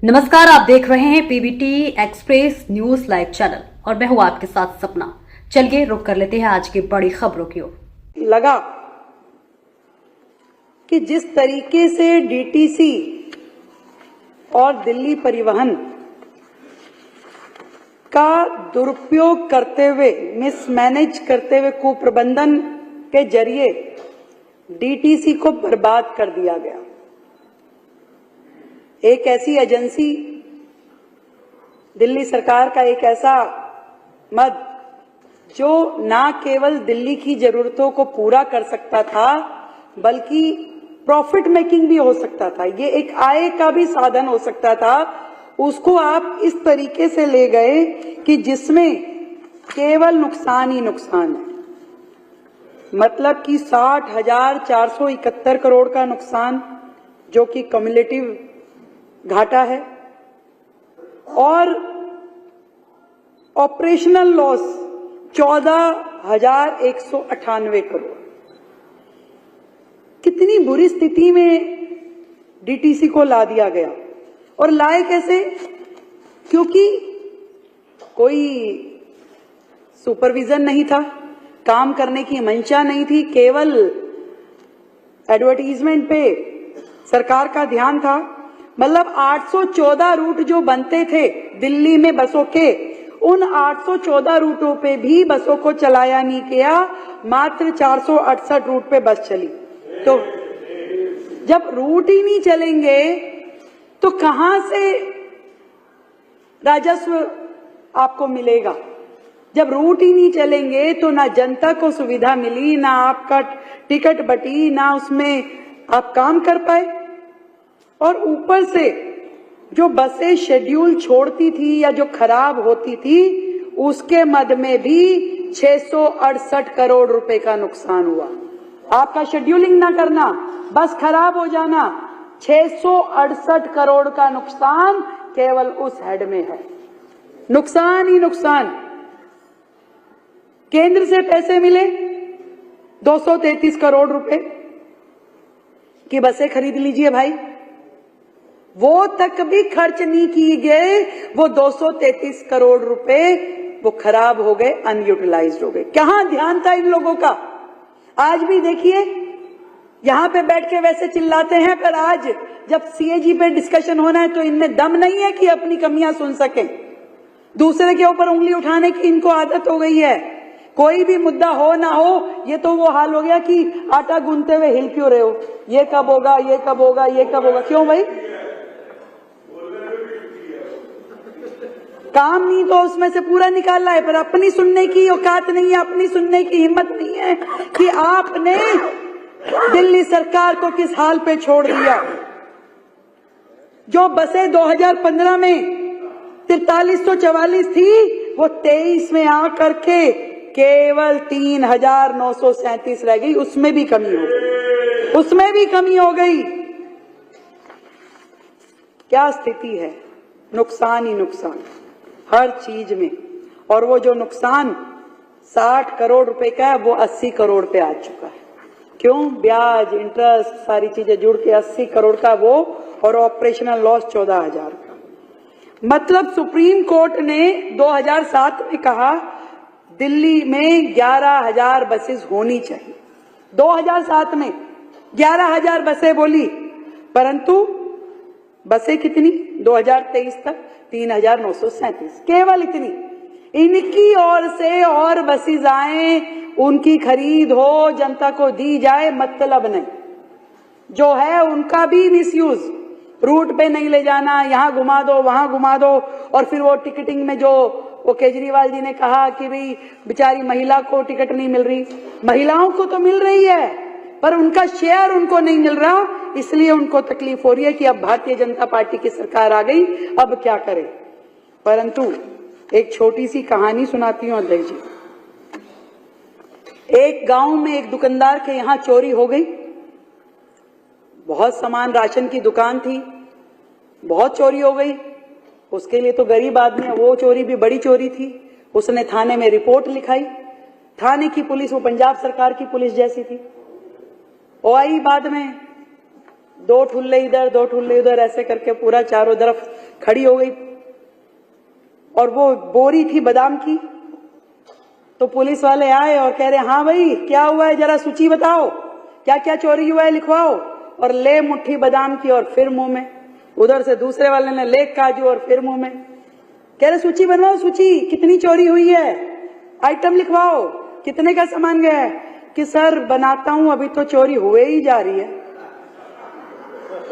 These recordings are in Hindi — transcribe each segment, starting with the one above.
नमस्कार, आप देख रहे हैं PBT express news live channel और मैं हूं आपके साथ सपना। चलिए रुक कर लेते हैं आज की बड़ी खबरों की ओर। लगा कि जिस तरीके से डीटीसी और दिल्ली परिवहन का दुरुपयोग करते हुए, मिसमैनेज करते हुए, कुप्रबंधन के जरिए डीटीसी को बर्बाद कर दिया गया। एक ऐसी एजेंसी, दिल्ली सरकार का एक ऐसा मद जो ना केवल दिल्ली की जरूरतों को पूरा कर सकता था बल्कि प्रॉफिट मेकिंग भी हो सकता था, ये एक आय का भी साधन हो सकता था, उसको आप इस तरीके से ले गए कि जिसमें केवल नुकसान ही नुकसान है। मतलब कि 60,471 करोड़ का नुकसान जो कि कम्युलेटिव घाटा है और ऑपरेशनल लॉस 14,198 करोड़। कितनी बुरी स्थिति में डीटीसी को ला दिया गया। और लाए कैसे? क्योंकि कोई सुपरविजन नहीं था, काम करने की मंशा नहीं थी, केवल एडवर्टीजमेंट पे सरकार का ध्यान था। मतलब 814 रूट जो बनते थे दिल्ली में बसों के, उन 814 रूटों पे भी बसों को चलाया नहीं गया, मात्र 468 रूट पे बस चली। तो जब रूट ही नहीं चलेंगे तो कहां से राजस्व आपको मिलेगा? जब रूट ही नहीं चलेंगे तो ना जनता को सुविधा मिली, ना आपका टिकट बटी, ना उसमें आप काम कर पाए। और ऊपर से जो बसें शेड्यूल छोड़ती थी या जो खराब होती थी, उसके मद में भी 668 करोड़ रुपए का नुकसान हुआ। आपका शेड्यूलिंग ना करना, बस खराब हो जाना, 668 करोड़ का नुकसान केवल उस हेड में है। नुकसान ही नुकसान। केंद्र से पैसे मिले 233 करोड़ रुपए की बसें खरीद लीजिए भाई, वो तक भी खर्च नहीं किए गए। वो 233 करोड़ रुपए वो खराब हो गए, अनयूटिलाइज्ड हो गए। कहां ध्यान था इन लोगों का? आज भी देखिए, यहां पे बैठ के वैसे चिल्लाते हैं, पर आज जब सीएजी पे डिस्कशन होना है तो इनमें दम नहीं है कि अपनी कमियां सुन सकें। दूसरे के ऊपर उंगली उठाने की इनको आदत हो गई है। कोई भी मुद्दा हो ना हो, ये तो वो हाल हो गया कि आटा गूंथते हुए हिल क्यों रहे हो, ये कब होगा, ये कब होगा, ये कब होगा। क्यों भाई? काम नहीं तो उसमें से पूरा निकालना है, पर अपनी सुनने की औकात नहीं है, अपनी सुनने की हिम्मत नहीं है कि आपने दिल्ली सरकार को किस हाल पे छोड़ दिया। जो बसें 2015 में 4344 थी, वो 23 में आकर के केवल 3,937 रह गई। उसमें भी कमी हो गई, उसमें भी कमी हो गई। क्या स्थिति है? नुकसान ही नुकसान हर चीज में। और वो जो नुकसान 60 करोड़ रुपए का है, वो 80 करोड़ पे आ चुका है। क्यों? ब्याज, इंटरेस्ट, सारी चीजें जुड़ के 80 करोड़ का वो, और ऑपरेशनल लॉस 14,000 का। मतलब सुप्रीम कोर्ट ने 2007 में कहा दिल्ली में 11,000 बसेस होनी चाहिए। 2007 में 11,000 बसें बोली, परंतु बसें कितनी? 2023 तक 3,937, केवल इतनी। इनकी ओर से और बसें आए, उनकी खरीद हो, जनता को दी जाए, मतलब नहीं। जो है उनका भी मिसयूज, रूट पे नहीं ले जाना, यहां घुमा दो, वहां घुमा दो। और फिर वो टिकटिंग में जो वो केजरीवाल जी ने कहा कि भाई बेचारी महिला को टिकट नहीं मिल रही, महिलाओं को तो मिल रही है, पर उनका शेयर उनको नहीं मिल रहा, इसलिए उनको तकलीफ हो रही है कि अब भारतीय जनता पार्टी की सरकार आ गई, अब क्या करें। परंतु एक छोटी सी कहानी सुनाती हूं अध्यक्ष जी। एक गांव में एक दुकानदार के यहां चोरी हो गई। बहुत सामान, राशन की दुकान थी, बहुत चोरी हो गई। उसके लिए तो गरीब आदमी है, वो चोरी भी बड़ी चोरी थी। उसने थाने में रिपोर्ट लिखाई। थाने की पुलिस वो पंजाब सरकार की पुलिस जैसी थी। वो आई बाद में, 2 ठुल्ले इधर 2 ठुल्ले उधर ऐसे करके पूरा चारों तरफ खड़ी हो गई और वो बोरी थी बादाम की। तो पुलिस वाले आए और कह रहे हाँ भाई क्या हुआ है, जरा सूची बताओ, क्या क्या चोरी हुआ है लिखवाओ। और ले मुट्ठी बादाम की और फिर मुंह में। उधर से दूसरे वाले ने ले काजू और फिर मुंह में। कह रहे सूची बनवाओ, सूची कितनी चोरी हुई है, आइटम लिखवाओ, कितने का सामान गया है। कि सर बनाता हूं, अभी तो चोरी हुए ही जा रही है,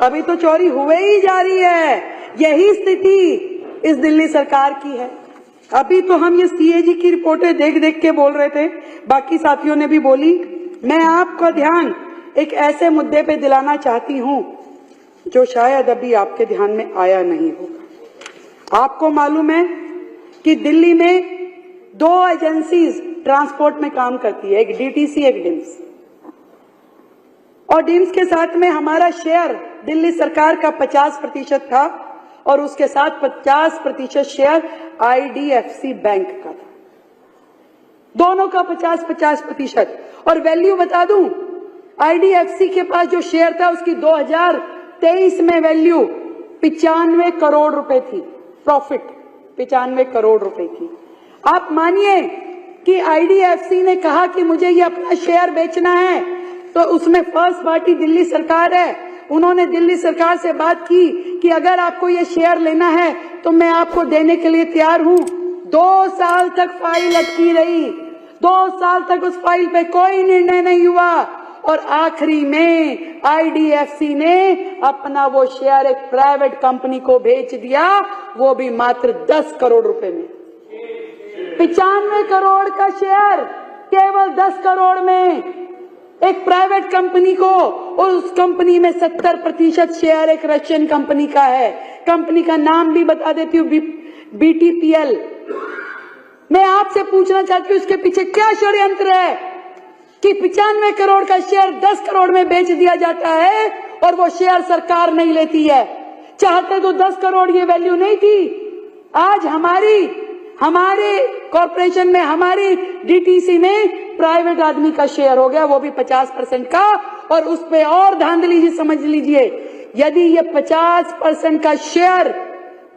अभी तो चोरी हुए ही जा रही है। यही स्थिति इस दिल्ली सरकार की है। अभी तो हम ये सीएजी की रिपोर्टें देख देख के बोल रहे थे, बाकी साथियों ने भी बोली। मैं आपका ध्यान एक ऐसे मुद्दे पे दिलाना चाहती हूं जो शायद अभी आपके ध्यान में आया नहीं होगा। आपको मालूम है कि दिल्ली में 2 एजेंसीज ट्रांसपोर्ट में काम करती है, एक डीटीसी एक डिम्स। और डिम्स के साथ में हमारा शेयर दिल्ली सरकार का 50% था और उसके साथ 50% शेयर आईडीएफसी बैंक का था। दोनों का 50-50%। और वैल्यू बता दूं, आईडीएफसी के पास जो शेयर था उसकी 2023 में वैल्यू 95 करोड़ रुपए थी, प्रॉफिट 95 करोड़ रुपए की। आप मानिए कि आईडीएफसी ने कहा कि मुझे ये अपना शेयर बेचना है, तो उसमें फर्स्ट पार्टी दिल्ली सरकार है। उन्होंने दिल्ली सरकार से बात की कि अगर आपको ये शेयर लेना है तो मैं आपको देने के लिए तैयार हूं। 2 साल तक फाइल अटकी रही, 2 साल तक उस फाइल पे कोई निर्णय नहीं हुआ और आखिरी में आईडीएफसी ने अपना वो शेयर एक प्राइवेट कंपनी को बेच दिया, वो भी मात्र 10 करोड़ रुपए में। 95 करोड़ का शेयर केवल 10 करोड़ में एक प्राइवेट कंपनी को, और उस कंपनी में 70% शेयर एक रशियन कंपनी का है। कंपनी का नाम भी बता देती हूँ, बीटीपीएल। मैं आपसे पूछना चाहती हूँ इसके पीछे क्या षड्यंत्र है कि 95 करोड़ का शेयर 10 करोड़ में बेच दिया जाता है और वो शेयर सरकार नहीं लेती है। चाहते तो 10 करोड़ ये वैल्यू नहीं थी। आज हमारे कॉर्पोरेशन में, हमारी डीटीसी में प्राइवेट आदमी का शेयर हो गया, वो भी 50% का। और उस पे और धांधली जी समझ लीजिए, यदि ये 50% का शेयर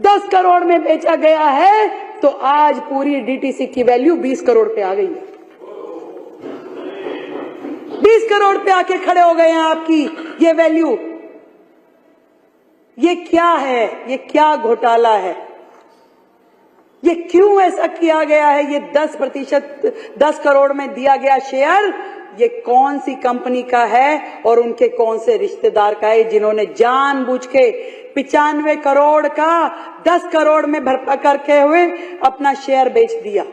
10 करोड़ में बेचा गया है तो आज पूरी डीटीसी की वैल्यू 20 करोड़ पे आ गई है। 20 करोड़ पे आके खड़े हो गए हैं आपकी ये वैल्यू। ये क्या है, ये क्या घोटाला है, ये क्यों ऐसा किया गया है। ये 10 करोड़ में दिया गया शेयर ये कौन सी कंपनी का है और उनके कौन से रिश्तेदार का है जिन्होंने जानबूझ के 95 करोड़ का 10 करोड़ में भरपा करके हुए अपना शेयर बेच दिया।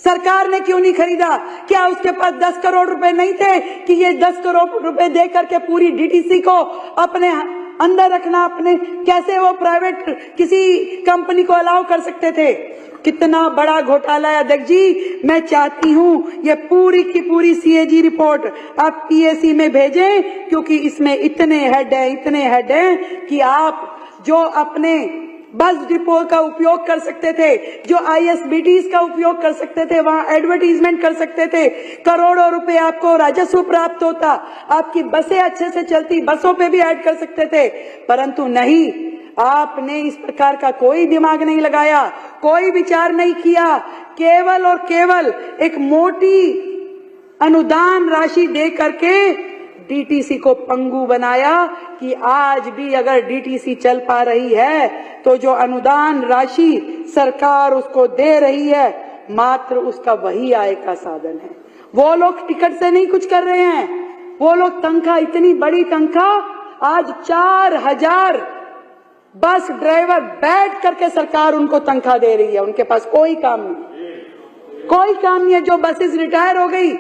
सरकार ने क्यों नहीं खरीदा? क्या उसके पास 10 करोड़ रुपए नहीं थे कि ये 10 करोड़ रुपए दे करके पूरी डीटीसी को अपने अंदर रखना? अपने कैसे वो प्राइवेट किसी कंपनी को अलाउ कर सकते थे? कितना बड़ा घोटाला है अध्यक्ष जी। मैं चाहती हूं ये पूरी की पूरी सीएजी रिपोर्ट आप पीएसी में भेजें, क्योंकि इसमें इतने हेड हैं कि आप जो अपने बस डिपो का उपयोग कर सकते थे, जो आईएसबीटीज का उपयोग कर सकते थे, वहां एडवर्टीजमेंट कर सकते थे, करोड़ों रुपए आपको राजस्व प्राप्त होता, आपकी बसें अच्छे से चलती, बसों पे भी ऐड कर सकते थे। परंतु नहीं, आपने इस प्रकार का कोई दिमाग नहीं लगाया, कोई विचार नहीं किया। केवल और केवल एक मोटी अनुदान राशि दे करके डीटीसी को पंगु बनाया कि आज भी अगर डीटीसी चल पा रही है तो जो अनुदान राशि सरकार उसको दे रही है मात्र उसका वही आय का साधन है। वो लोग टिकट से नहीं कुछ कर रहे हैं, वो लोग तनख्वाह, इतनी बड़ी तनख्वाह, आज 4000 बस ड्राइवर बैठ करके सरकार उनको तनख्वाह दे रही है। उनके पास कोई काम नहीं, कोई काम नहीं है। जो बसेस रिटायर हो गई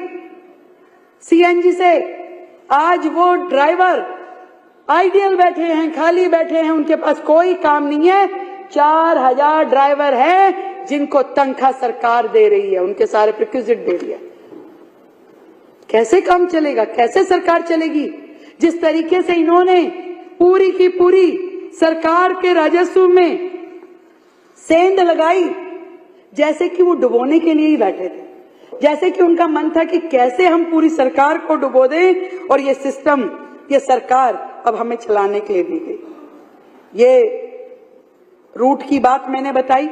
सीएनजी से, आज वो ड्राइवर आइडियल बैठे हैं, खाली बैठे हैं, उनके पास कोई काम नहीं है। 4000 ड्राइवर हैं जिनको तनख्वाह सरकार दे रही है, उनके सारे प्रिक्विजिट दे रही है। कैसे काम चलेगा, कैसे सरकार चलेगी? जिस तरीके से इन्होंने पूरी की पूरी सरकार के राजस्व में सेंध लगाई, जैसे कि वो डुबोने के लिए ही बैठे थे, जैसे कि उनका मन था कि कैसे हम पूरी सरकार को डुबो दें और ये सिस्टम, ये सरकार अब हमें चलाने के लिए दी गई। ये रूट की बात मैंने बताई,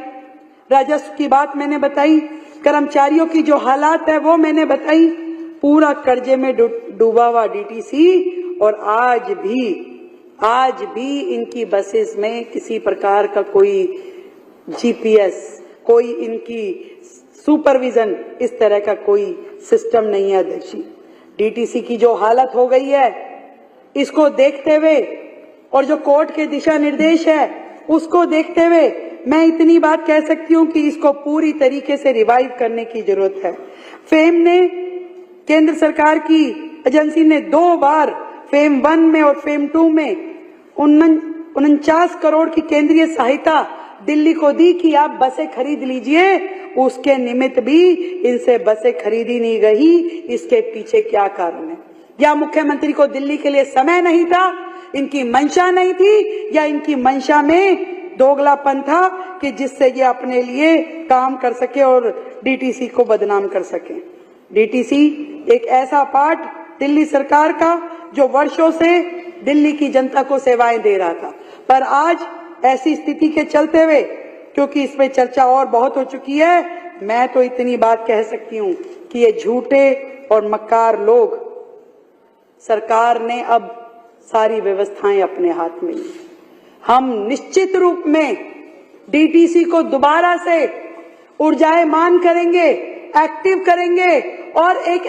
राजस्व की बात मैंने बताई, कर्मचारियों की जो हालात है वो मैंने बताई, पूरा कर्जे में डूबा हुआ डीटीसी, और आज भी इनकी बसेस में किसी प्रकार का कोई जीपीएस, कोई इनकी सुपरविजन, इस तरह का कोई सिस्टम नहीं है अध्यक्ष जी। डीटीसी की जो हालत हो गई है, इसको देखते हुए और जो कोर्ट के दिशा निर्देश है उसको देखते हुए मैं इतनी बात कह सकती हूं कि इसको पूरी तरीके से रिवाइव करने की जरूरत है। फेम ने, केंद्र सरकार की एजेंसी ने 2 बार फेम 1 में और फेम 2 में 49 करोड़ की केंद्रीय सहायता दिल्ली को दी कि आप बसें खरीद लीजिए। उसके निमित्त भी इनसे बसें खरीदी नहीं गई। इसके पीछे क्या कारण है? या मुख्यमंत्री को दिल्ली के लिए समय नहीं था, इनकी मंशा नहीं थी, या इनकी मंशा में दोगलापन था कि जिससे ये अपने लिए काम कर सके और डीटीसी को बदनाम कर सके। डीटीसी एक ऐसा पार्ट दिल्ली सरकार का जो वर्षों से दिल्ली की जनता को सेवाएं दे रहा था, पर आज ऐसी स्थिति के चलते हुए, क्योंकि इसमें चर्चा और बहुत हो चुकी है, मैं तो इतनी बात कह सकती हूं कि ये झूठे और मक्कार लोग, सरकार ने अब सारी व्यवस्थाएं अपने हाथ में ली। हम निश्चित रूप में डीटीसी को दोबारा से ऊर्जायमान करेंगे, एक्टिव करेंगे और एक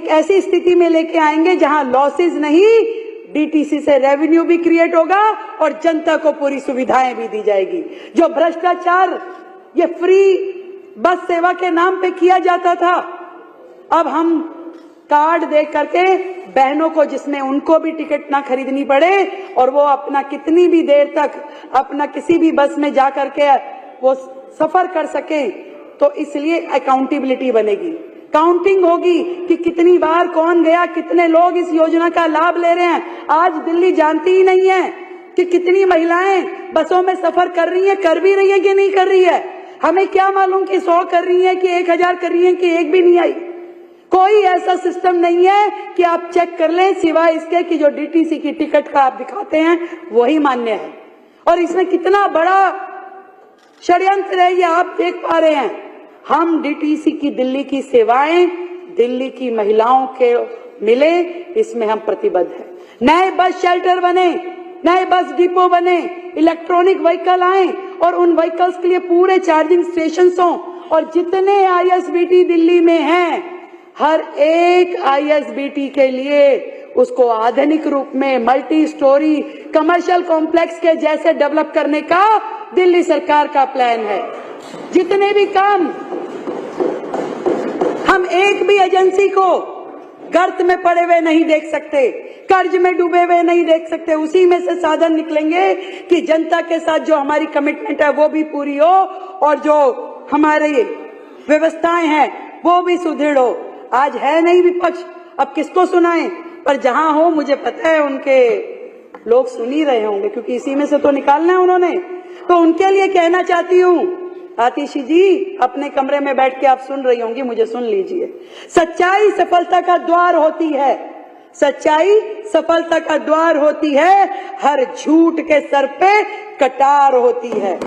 ऐसी स्थिति में लेके आएंगे जहां लॉसेस नहीं, डीटीसी से रेवेन्यू भी क्रिएट होगा और जनता को पूरी सुविधाएं भी दी जाएगी। जो भ्रष्टाचार ये फ्री बस सेवा के नाम पे किया जाता था, अब हम कार्ड दे करके बहनों को, जिसमें उनको भी टिकट ना खरीदनी पड़े और वो अपना कितनी भी देर तक अपना किसी भी बस में जा करके वो सफर कर सके, तो इसलिए अकाउंटेबिलिटी बनेगी, काउंटिंग होगी कि कितनी बार कौन गया, कितने लोग इस योजना का लाभ ले रहे हैं। आज दिल्ली जानती ही नहीं है कि कितनी महिलाएं बसों में सफर कर रही हैं, कर भी रही है कि नहीं कर रही है। हमें क्या मालूम कि 100 कर रही है कि 1000 कर रही है कि एक भी नहीं आई। कोई ऐसा सिस्टम नहीं है कि आप चेक कर लें, सिवाय इसके कि जो डीटीसी की टिकट का आप दिखाते हैं वही मान्य है। और इसमें कितना बड़ा षड्यंत्र है ये आप देख पा रहे हैं। हम डीटीसी की दिल्ली की सेवाएं दिल्ली की महिलाओं के मिले, इसमें हम प्रतिबद्ध हैं। नए बस शेल्टर बने, नए बस डिपो बने, इलेक्ट्रॉनिक व्हीकल आए और उन व्हीकल्स के लिए पूरे चार्जिंग स्टेशन हों, और जितने आईएसबीटी दिल्ली में हैं, हर एक आईएसबीटी के लिए उसको आधुनिक रूप में मल्टी स्टोरी कमर्शियल कॉम्प्लेक्स के जैसे डेवलप करने का दिल्ली सरकार का प्लान है। जितने भी काम, हम एक भी एजेंसी को गर्त में पड़े हुए नहीं देख सकते, कर्ज में डूबे हुए नहीं देख सकते। उसी में से साधन निकलेंगे कि जनता के साथ जो हमारी कमिटमेंट है वो भी पूरी हो और जो हमारी व्यवस्थाएं हैं वो भी सुदृढ़ हो। आज है नहीं विपक्ष, अब किसको सुनाएं, पर जहां हो मुझे पता है उनके लोग सुन ही रहे होंगे, क्योंकि इसी में से तो निकालना है उन्होंने। तो उनके लिए कहना चाहती हूं, आतिशी जी अपने कमरे में बैठ के आप सुन रही होंगी, मुझे सुन लीजिए। सच्चाई सफलता का द्वार होती है, सच्चाई सफलता का द्वार होती है। हर झूठ के सर पे कटार होती है,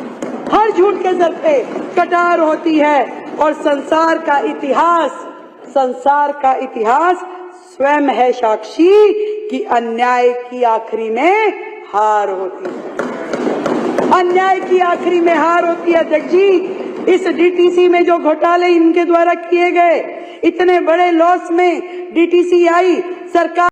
हर झूठ के सर पे कटार होती है। और संसार का इतिहास स्वयं है साक्षी कि अन्याय की आखिरी में हार होती है, अन्याय की आखिरी में हार होती है। अध्यक्ष जी, इस डीटीसी में जो घोटाले इनके द्वारा किए गए, इतने बड़े लॉस में डीटीसी आई, सरकार